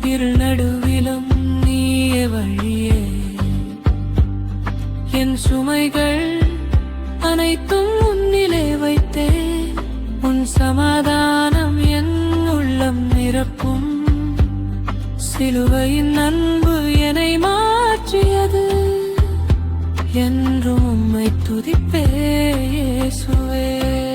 இருள் நடுவிலும் நீயே வழியே. என் சுமைகள் அனைத்தும் உன்னிலே வைத்தேன். உன் சமாதானம் என் உள்ளம் நிரப்பும். சிலுவையின் அன்பு என்னை மாற்றியது. என்றும் உம்மை துதிப்பேன் இயேசுவே.